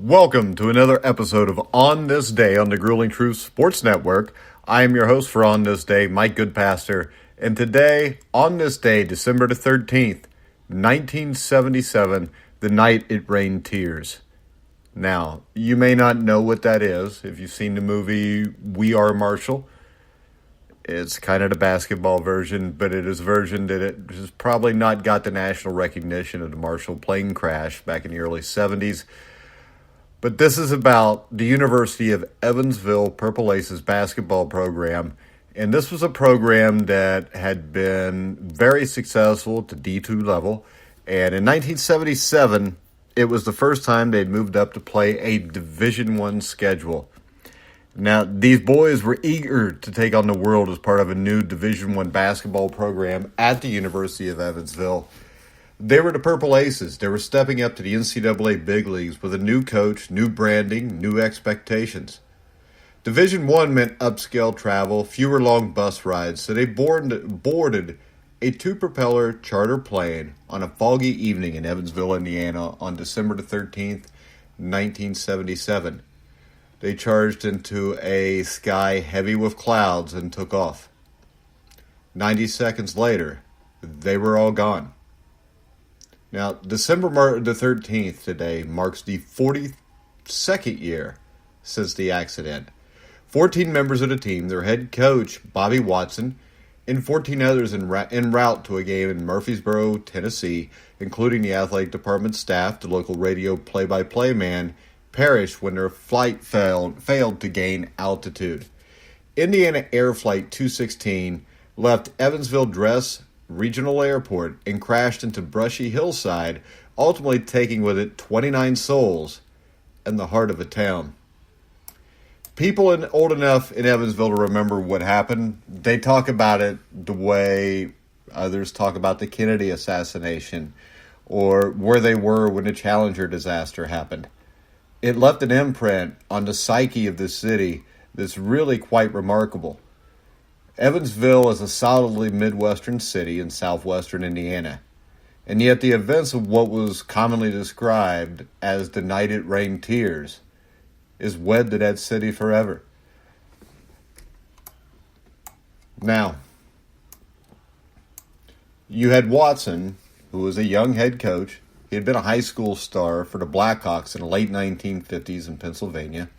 Welcome to another episode of On This Day on the Grueling Truth Sports Network. I am your host for On This Day, Mike Goodpaster, and today, on this day, December the 13th, 1977, the night it rained tears. Now, you may not know what that is if you've seen the movie We Are Marshall. It's kind of the basketball version, but it is a version that it has probably not got the national recognition of the Marshall plane crash back in the early 70s. But this is about the University of Evansville Purple Aces basketball program. And this was a program that had been very successful at the D2 level. And in 1977, it was the first time they'd moved up to play a Division I schedule. Now, these boys were eager to take on the world as part of a new Division I basketball program at the University of Evansville. They were the Purple Aces. They were stepping up to the NCAA big leagues with a new coach, new branding, new expectations. Division I meant upscale travel, fewer long bus rides, so they boarded a two-propeller charter plane on a foggy evening in Evansville, Indiana on December the 13th, 1977. They charged into a sky heavy with clouds and took off. 90 seconds later, they were all gone. Now, December the 13th today marks the 42nd year since the accident. 14 members of the team, their head coach, Bobby Watson, and 14 others en route to a game in Murfreesboro, Tennessee, including the athletic department staff, the local radio play-by-play man, perished when their flight failed to gain altitude. Indiana Air Flight 216 left Evansville Dress Regional Airport and crashed into brushy hillside, ultimately taking with it 29 souls and the heart of a town. People old enough in Evansville to remember what happened, they talk about it the way others talk about the Kennedy assassination or where they were when the Challenger disaster happened. It left an imprint on the psyche of this city that's really quite remarkable. Evansville is a solidly Midwestern city in southwestern Indiana, and yet the events of what was commonly described as the night it rained tears is wed to that city forever. Now, you had Watson, who was a young head coach. He had been a high school star for the Blackhawks in the late 1950s in Pennsylvania.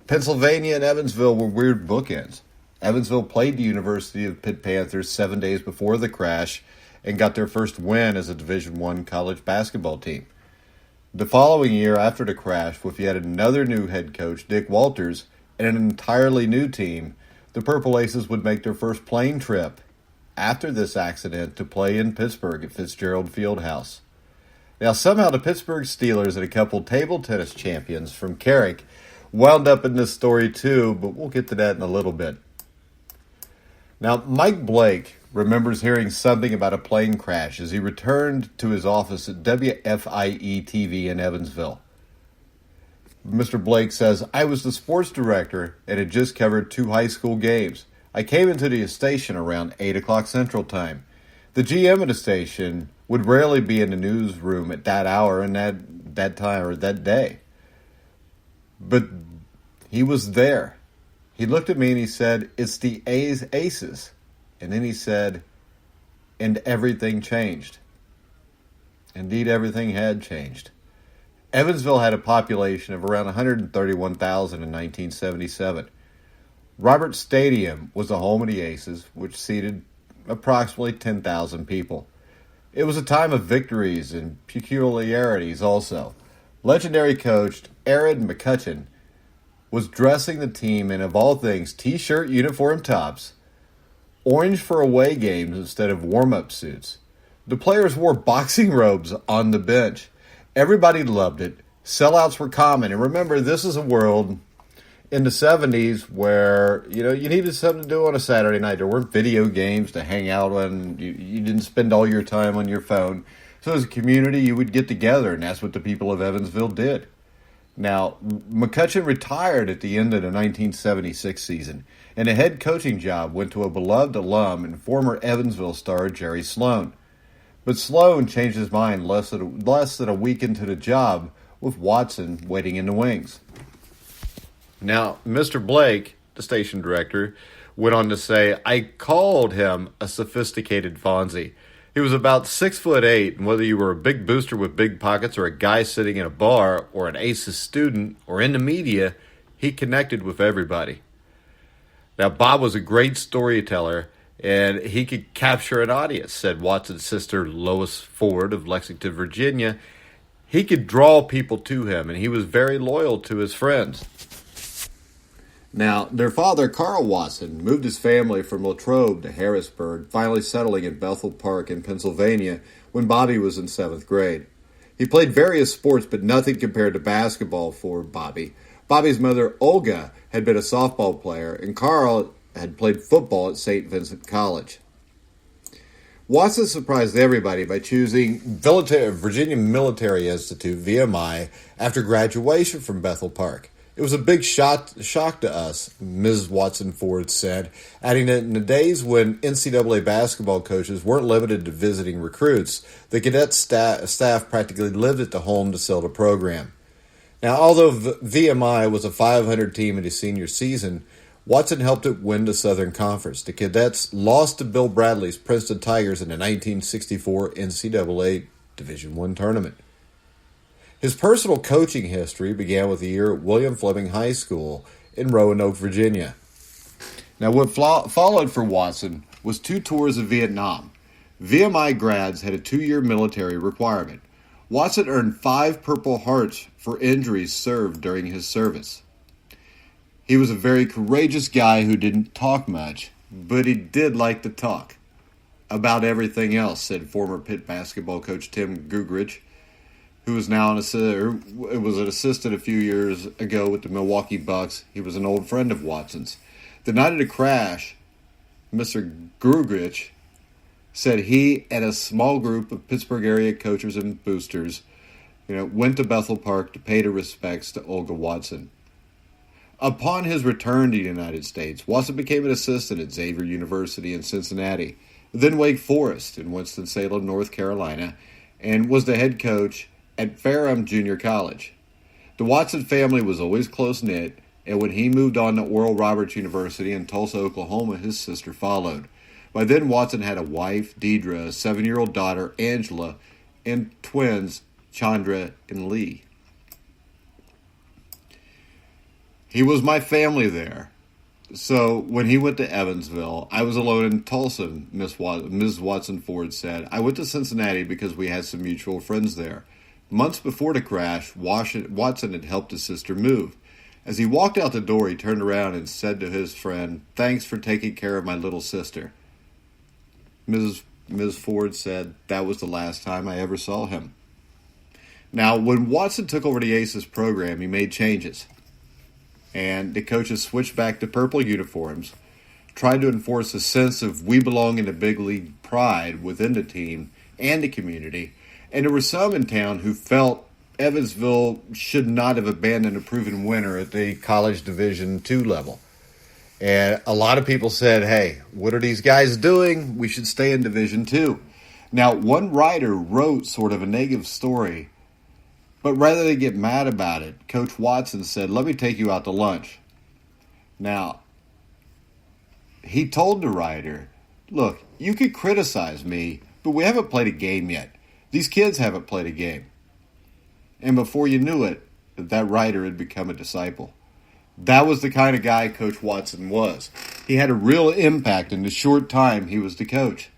Pennsylvania and Evansville were weird bookends. Evansville played the University of Pitt Panthers 7 days before the crash and got their first win as a Division I college basketball team. The following year after the crash, with yet another new head coach, Dick Walters, and an entirely new team, the Purple Aces would make their first plane trip after this accident to play in Pittsburgh at Fitzgerald Fieldhouse. Now, somehow the Pittsburgh Steelers and a couple table tennis champions from Carrick wound up in this story too, but we'll get to that in a little bit. Now, Mike Blake remembers hearing something about a plane crash as he returned to his office at WFIE-TV in Evansville. Mr. Blake says, "I was the sports director and had just covered 2 high school games. I came into the station around 8 o'clock Central Time. The GM of the station would rarely be in the newsroom at that hour and that time or that day. But he was there. He looked at me and he said, 'It's the Aces.' And then he said, 'And everything changed.'" Indeed, everything had changed. Evansville had a population of around 131,000 in 1977. Roberts Stadium was the home of the Aces, which seated approximately 10,000 people. It was a time of victories and peculiarities also. Legendary coach Aaron McCutcheon was dressing the team in, of all things, t-shirt uniform tops, orange for away games instead of warm-up suits. The players wore boxing robes on the bench. Everybody loved it. Sellouts were common. And remember, this is a world in the 70s where, you needed something to do on a Saturday night. There weren't video games to hang out on. You didn't spend all your time on your phone. So as a community, you would get together, and that's what the people of Evansville did. Now, McCutcheon retired at the end of the 1976 season, and a head coaching job went to a beloved alum and former Evansville star, Jerry Sloan. But Sloan changed his mind less than a week into the job, with Watson waiting in the wings. Now, Mr. Blake, the station director, went on to say, I called him a sophisticated Fonzie. He was about 6'8", and whether you were a big booster with big pockets or a guy sitting in a bar or an ACES student or in the media, he connected with everybody. Now, Bob was a great storyteller, and he could capture an audience, said Watson's sister Lois Ford of Lexington, Virginia. He could draw people to him, and he was very loyal to his friends. Now, their father, Carl Watson, moved his family from Latrobe to Harrisburg, finally settling in Bethel Park in Pennsylvania when Bobby was in 7th grade. He played various sports, but nothing compared to basketball for Bobby. Bobby's mother, Olga, had been a softball player, and Carl had played football at St. Vincent College. Watson surprised everybody by choosing Virginia Military Institute, VMI, after graduation from Bethel Park. It was a big shock to us, Ms. Watson Ford said, adding that in the days when NCAA basketball coaches weren't limited to visiting recruits, the cadet staff practically lived at the home to sell the program. Now, although VMI was a 500 team in his senior season, Watson helped it win the Southern Conference. The cadets lost to Bill Bradley's Princeton Tigers in the 1964 NCAA Division I tournament. His personal coaching history began with a year at William Fleming High School in Roanoke, Virginia. Now, what followed for Watson was 2 tours of Vietnam. VMI grads had a 2-year military requirement. Watson earned 5 Purple Hearts for injuries served during his service. He was a very courageous guy who didn't talk much, but he did like to talk about everything else, said former Pitt basketball coach Tim Gugrich, who was now was an assistant a few years ago with the Milwaukee Bucks. He was an old friend of Watson's. The night of the crash, Mr. Gugrich said he and a small group of Pittsburgh area coaches and boosters, went to Bethel Park to pay their respects to Olga Watson. Upon his return to the United States, Watson became an assistant at Xavier University in Cincinnati, then Wake Forest in Winston-Salem, North Carolina, and was the head coach at Ferrum Junior College. The Watson family was always close-knit, and when he moved on to Oral Roberts University in Tulsa, Oklahoma, his sister followed. By then, Watson had a wife, Deidre, a 7-year-old daughter, Angela, and twins, Chandra and Lee. He was my family there. So when he went to Evansville, I was alone in Tulsa, Ms. Watson Ford said. I went to Cincinnati because we had some mutual friends there. Months before the crash, Watson had helped his sister move. As he walked out the door, he turned around and said to his friend, "Thanks for taking care of my little sister." Ms. Ford said that was the last time I ever saw him. Now, when Watson took over the ACES program, he made changes. And the coaches switched back to purple uniforms, tried to enforce a sense of we belong in the big league pride within the team and the community. And there were some in town who felt Evansville should not have abandoned a proven winner at the college Division II level. And a lot of people said, hey, what are these guys doing? We should stay in Division II. Now, one writer wrote sort of a negative story, but rather than get mad about it, Coach Watson said, let me take you out to lunch. Now, he told the writer, look, you could criticize me, but we haven't played a game yet. These kids haven't played a game. And before you knew it, that writer had become a disciple. That was the kind of guy Coach Watson was. He had a real impact in the short time he was the coach.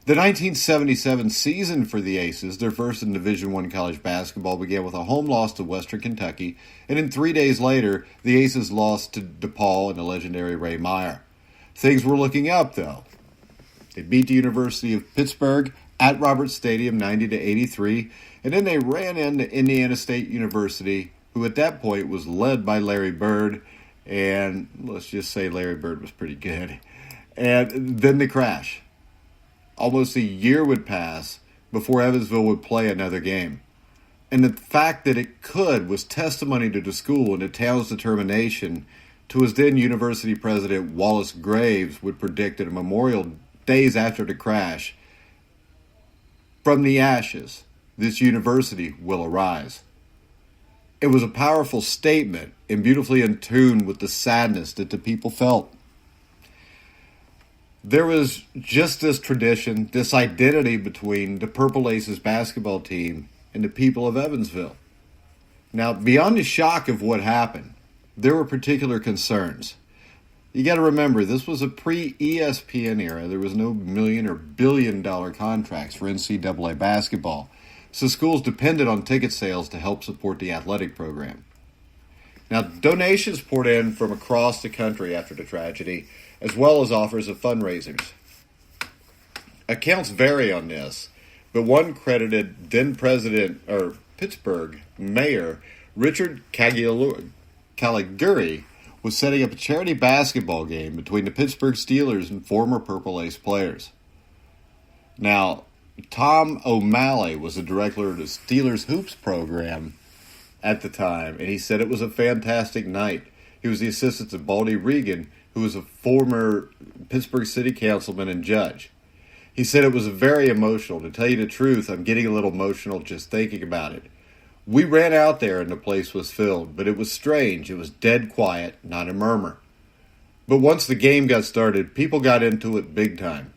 The 1977 season for the Aces, their first in Division I college basketball, began with a home loss to Western Kentucky, and then 3 days later, the Aces lost to DePaul and the legendary Ray Meyer. Things were looking up, though. They beat the University of Pittsburgh at Roberts Stadium 90-83, and then they ran into Indiana State University, who at that point was led by Larry Bird, and let's just say Larry Bird was pretty good. And then the crash. Almost a year would pass before Evansville would play another game. And the fact that it could was testimony to the school and the town's determination to his then university president Wallace Graves would predict at a memorial days after the crash, From the ashes, this university will arise. It was a powerful statement and beautifully in tune with the sadness that the people felt. There was just this tradition, this identity between the Purple Aces basketball team and the people of Evansville. Now, beyond the shock of what happened, there were particular concerns. You got to remember, this was a pre-ESPN era. There was no million or billion-dollar contracts for NCAA basketball, so schools depended on ticket sales to help support the athletic program. Now, donations poured in from across the country after the tragedy, as well as offers of fundraisers. Accounts vary on this, but one credited Pittsburgh Mayor Richard Caligari was setting up a charity basketball game between the Pittsburgh Steelers and former Purple Ace players. Now, Tom O'Malley was the director of the Steelers Hoops program at the time, and he said it was a fantastic night. He was the assistant to Baldy Regan, who was a former Pittsburgh City Councilman and judge. He said it was very emotional. To tell you the truth, I'm getting a little emotional just thinking about it. We ran out there and the place was filled, but it was strange. It was dead quiet, not a murmur. But once the game got started, people got into it big time.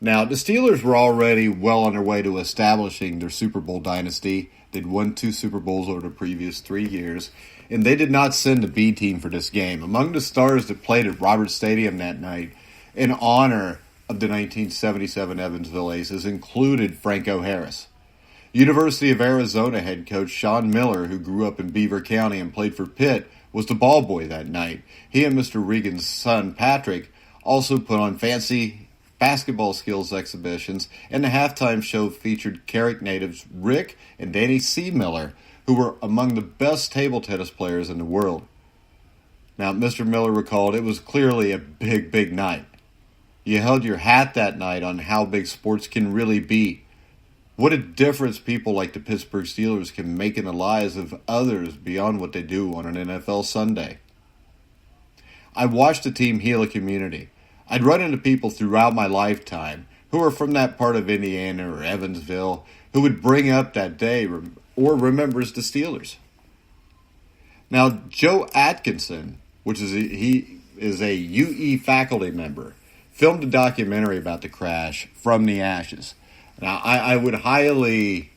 Now, the Steelers were already well on their way to establishing their Super Bowl dynasty. They'd won 2 Super Bowls over the previous 3 years, and they did not send a B team for this game. Among the stars that played at Roberts Stadium that night in honor of the 1977 Evansville Aces included Franco Harris. University of Arizona head coach Sean Miller, who grew up in Beaver County and played for Pitt, was the ball boy that night. He and Mr. Regan's son, Patrick, also put on fancy basketball skills exhibitions, and the halftime show featured Carrick natives Rick and Danny C. Miller, who were among the best table tennis players in the world. Now, Mr. Miller recalled it was clearly a big, big night. You held your hat that night on how big sports can really be. What a difference people like the Pittsburgh Steelers can make in the lives of others beyond what they do on an NFL Sunday. I watched the team heal a community. I'd run into people throughout my lifetime who are from that part of Indiana or Evansville who would bring up that day or remembers the Steelers. Now, Joe Atkinson, he is a UE faculty member, filmed a documentary about the crash, From the Ashes. Now, I would highly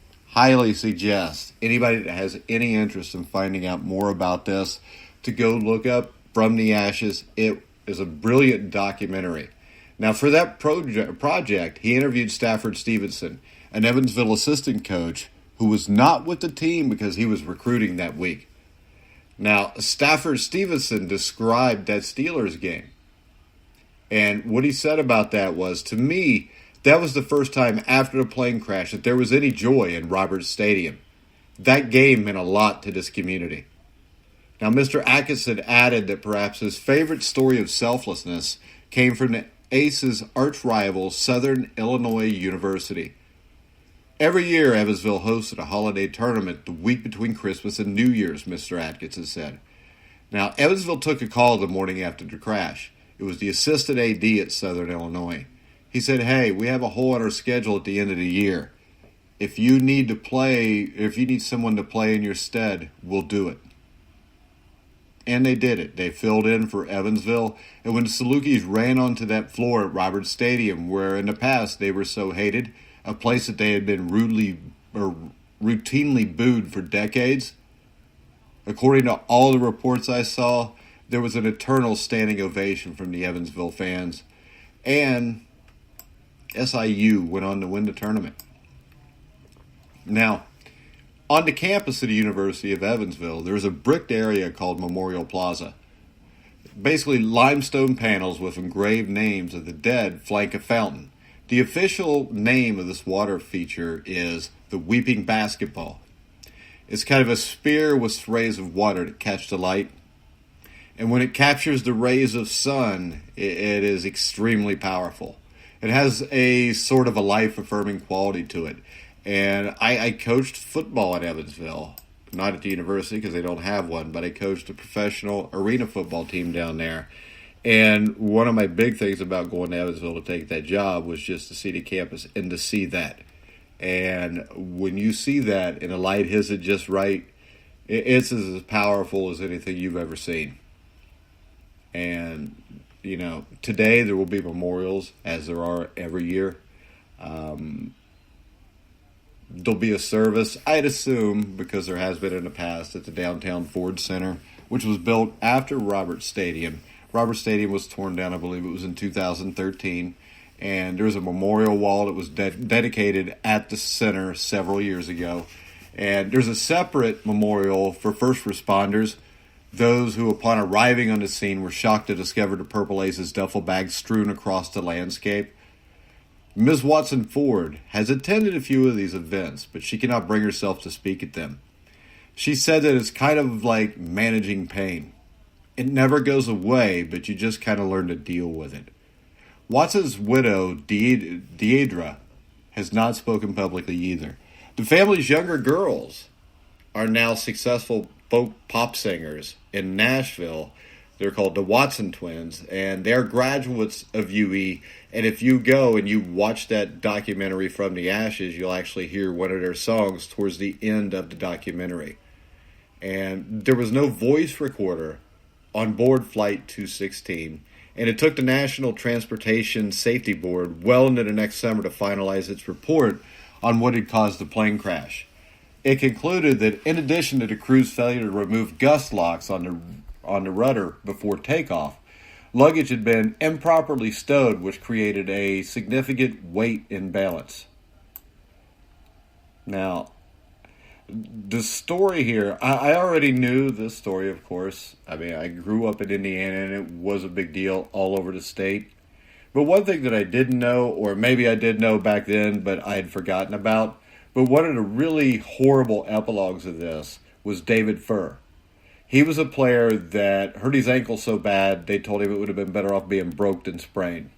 suggest anybody that has any interest in finding out more about this to go look up From the Ashes. It is a brilliant documentary. Now, for that project, he interviewed Stafford Stevenson, an Evansville assistant coach who was not with the team because he was recruiting that week. Now, Stafford Stevenson described that Steelers game. And what he said about that was, to me, that was the first time after the plane crash that there was any joy in Roberts Stadium. That game meant a lot to this community. Now, Mr. Atkinson added that perhaps his favorite story of selflessness came from the Aces' arch-rival, Southern Illinois University. Every year, Evansville hosted a holiday tournament the week between Christmas and New Year's, Mr. Atkinson said. Now, Evansville took a call the morning after the crash. It was the assistant AD at Southern Illinois. He said, hey, we have a hole in our schedule at the end of the year. If you need someone to play in your stead, we'll do it. And they did it. They filled in for Evansville. And when the Salukis ran onto that floor at Roberts Stadium, where in the past they were so hated, a place that they had been routinely booed for decades, according to all the reports I saw, there was an eternal standing ovation from the Evansville fans. And SIU went on to win the tournament. Now, on the campus of the University of Evansville, there's a bricked area called Memorial Plaza. Basically, limestone panels with engraved names of the dead flank a fountain. The official name of this water feature is the Weeping Basketball. It's kind of a spear with rays of water to catch the light. And when it captures the rays of sun, it is extremely powerful. It has a sort of a life-affirming quality to it. And I coached football at Evansville, not at the university because they don't have one, but I coached a professional arena football team down there. And one of my big things about going to Evansville to take that job was just to see the campus and to see that. And when you see that and a light hits it just right, it's as powerful as anything you've ever seen. And, today there will be memorials, as there are every year. There'll be a service, I'd assume, because there has been in the past, at the downtown Ford Center, which was built after Roberts Stadium. Roberts Stadium was torn down, I believe it was in 2013. And there's a memorial wall that was dedicated at the center several years ago. And there's a separate memorial for first responders, those who, upon arriving on the scene, were shocked to discover the Purple Aces duffel bags strewn across the landscape. Ms. Watson Ford has attended a few of these events, but she cannot bring herself to speak at them. She said that it's kind of like managing pain. It never goes away, but you just kind of learn to deal with it. Watson's widow, Deidre, has not spoken publicly either. The family's younger girls are now successful folk pop singers in Nashville. They're called the Watson Twins, and they're graduates of UE. And if you go and you watch that documentary From the Ashes, you'll actually hear one of their songs towards the end of the documentary. And there was no voice recorder on board Flight 216. And it took the National Transportation Safety Board well into the next summer to finalize its report on what had caused the plane crash. It concluded that in addition to the crew's failure to remove gust locks on the rudder before takeoff, luggage had been improperly stowed, which created a significant weight imbalance. Now, the story here, I already knew this story, of course. I mean, I grew up in Indiana, and it was a big deal all over the state. But one thing that I didn't know, or maybe I did know back then, but I had forgotten about, but one of the really horrible epilogues of this was David Furr. He was a player that hurt his ankle so bad, they told him it would have been better off being broke than sprained.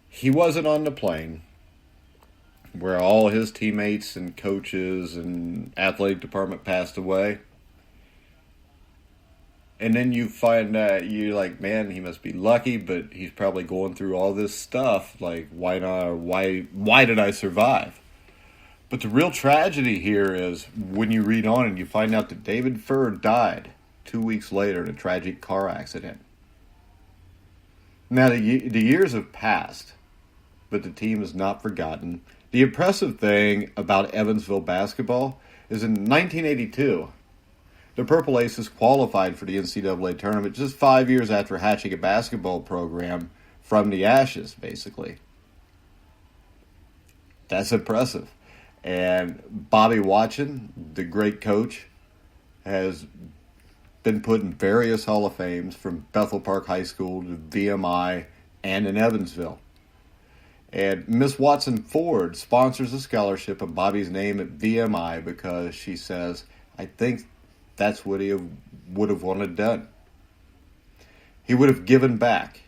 He wasn't on the plane, where all his teammates and coaches and athletic department passed away. And then you find that you're like, man, he must be lucky, but he's probably going through all this stuff. Like, why not? Why did I survive? But the real tragedy here is when you read on and you find out that David Furr died 2 weeks later in a tragic car accident. Now, the years have passed, but the team is not forgotten. The impressive thing about Evansville basketball is in 1982, the Purple Aces qualified for the NCAA tournament just 5 years after hatching a basketball program from the ashes, basically. That's impressive. And Bobby Watson, the great coach, has been put in various Hall of Fames from Bethel Park High School to VMI and in Evansville. And Miss Watson Ford sponsors a scholarship in Bobby's name at VMI because she says, I think that's what he would have wanted done. He would have given back.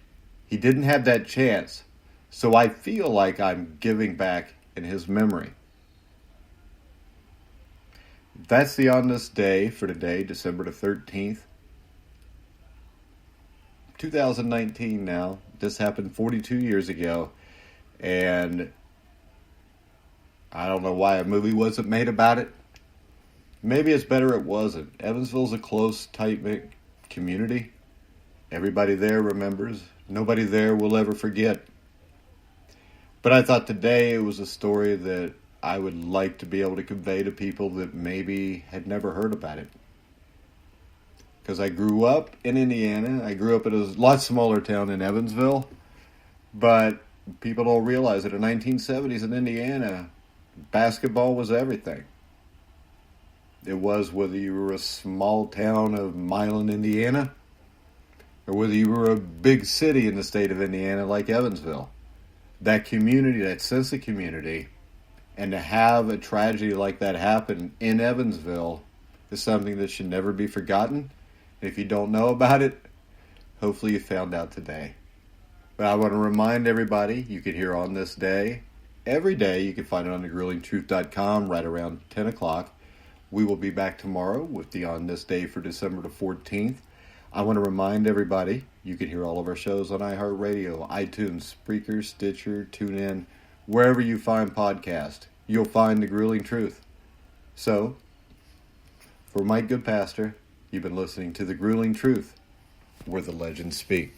He didn't have that chance, so I feel like I'm giving back in his memory. That's the On This Day for today, December the 13th. 2019 now. This happened 42 years ago. And I don't know why a movie wasn't made about it. Maybe it's better it wasn't. Evansville's a close, tight-knit community. Everybody there remembers. Nobody there will ever forget. But I thought today it was a story that I would like to be able to convey to people that maybe had never heard about it. Because I grew up in Indiana. I grew up in a lot smaller town in Evansville. But people don't realize that in the 1970s in Indiana, basketball was everything. It was whether you were a small town of Milan, Indiana, or whether you were a big city in the state of Indiana like Evansville. That community, that sense of community, and to have a tragedy like that happen in Evansville is something that should never be forgotten. If you don't know about it, hopefully you found out today. But I want to remind everybody, you can hear On This Day every day. You can find it on thegruelingtruth.com right around 10 o'clock. We will be back tomorrow with the On This Day for December the 14th. I want to remind everybody, you can hear all of our shows on iHeartRadio, iTunes, Spreaker, Stitcher, TuneIn, wherever you find podcasts. you'll find the grueling truth. So, for my good pastor, you've been listening to The Grueling Truth, where the legends speak.